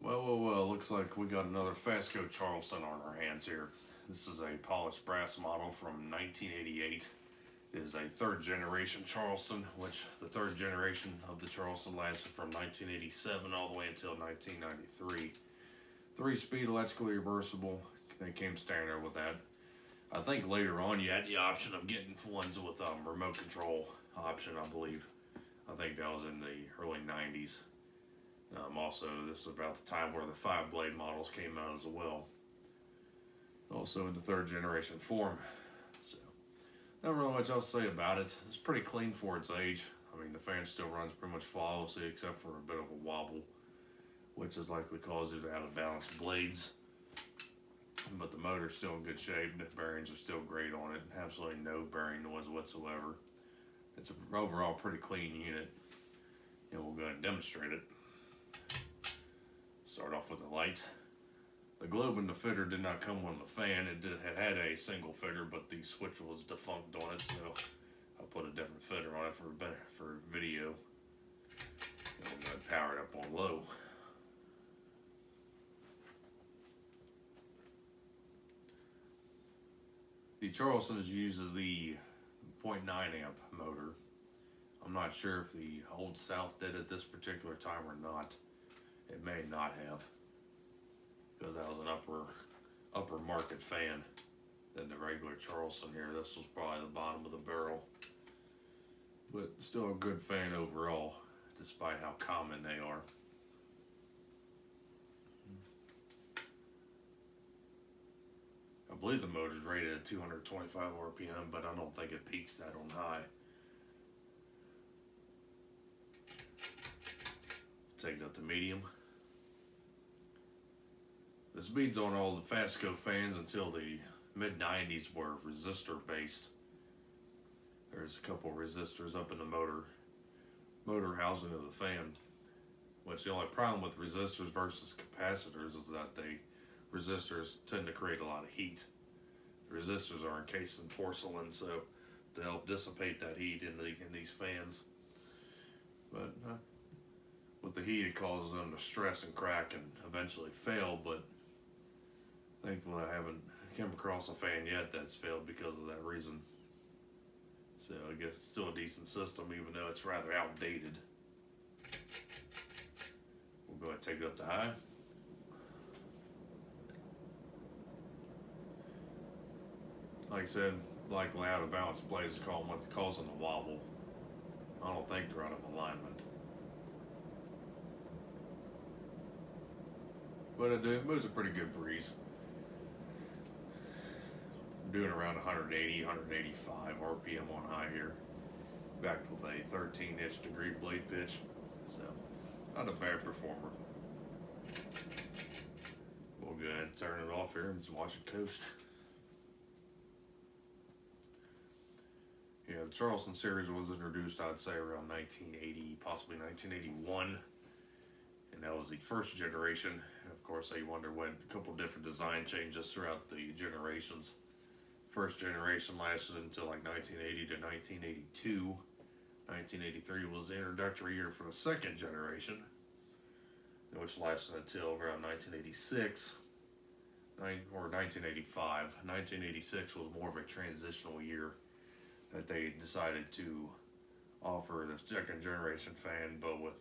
Well, looks like we got another Fasco Charleston on our hands here. This is a polished brass model from 1988. It is a third generation Charleston, which the third generation of the Charleston lasted from 1987 all the way until 1993. 3-speed electrically reversible, they came standard with that. I think later on you had the option of getting ones with remote control option, I believe. I think that was in the early 90s. Also, this is about the time where the 5-blade models came out as well. Also in the third generation form. So, not really much else to say about it. It's pretty clean for its age. I mean, the fan still runs pretty much flawlessly except for a bit of a wobble, which is likely caused due to out of balance blades. But the motor's still in good shape. The bearings are still great on it. Absolutely no bearing noise whatsoever. It's an overall pretty clean unit. And we'll go ahead and demonstrate it. Start off with the light. The globe and the fitter did not come on the fan. It had a single fitter, but the switch was defunct on it, so I put a different fitter on it for video. And we're going to power it up on low. The Charleston uses the 0.9 amp motor. I'm not sure if the Old South did it this particular time or not. It may not have, because that was an upper market fan than the regular Charleston here. This was probably the bottom of the barrel, but still a good fan overall, despite how common they are. I believe the motor is rated at 225 RPM, but I don't think it peaks that on high. Take it up to medium. The speeds on all the Fasco fans until the mid-90s were resistor based. There's a couple resistors up in the motor housing of the fan. Which the only problem with resistors versus capacitors is that resistors tend to create a lot of heat. The resistors are encased in porcelain, so to help dissipate that heat in these fans. But with the heat, it causes them to stress and crack and eventually fail. But thankfully, I haven't come across a fan yet that's failed because of that reason. So I guess it's still a decent system, even though it's rather outdated. We'll go ahead and take it up to high. Like I said, likely out of balance blades is causing the wobble. I don't think they're out of alignment. But it moves a pretty good breeze. I'm doing around 180, 185 RPM on high here. Backed with a 13-inch degree blade pitch. So, not a bad performer. We'll go ahead and turn it off here and just watch it coast. Yeah, the Charleston series was introduced, I'd say, around 1980, possibly 1981. And that was the first generation. And of course, they underwent a couple different design changes throughout the generations. First generation lasted until like 1980 to 1982. 1983 was the introductory year for the second generation, which lasted until around 1986 or 1985. 1986 was more of a transitional year that they decided to offer the second generation fan, but with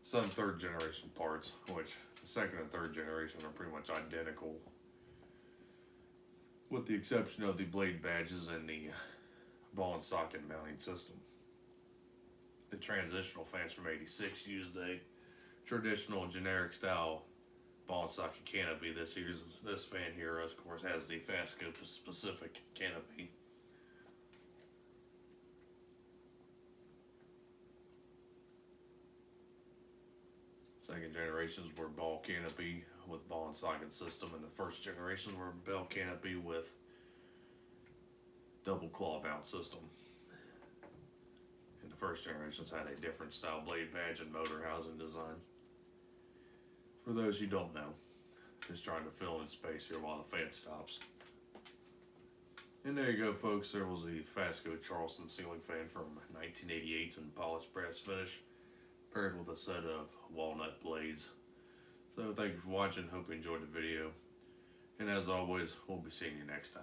some third generation parts, which the second and third generation are pretty much identical, with the exception of the blade badges and the ball and socket mounting system. The transitional fans from '86 used a traditional generic style ball and socket canopy. This fan here, of course, has the Fasco specific canopy. Second generations were ball canopy with ball and socket system, and the first generations were bell canopy with double claw mount system. And the first generations had a different style blade badge and motor housing design. For those who don't know, just trying to fill in space here while the fan stops. And there you go, folks. There was the Fasco Charleston ceiling fan from 1988 in polished brass finish. paired with a set of walnut blades. So thank you for watching. Hope you enjoyed the video. And as always, we'll be seeing you next time.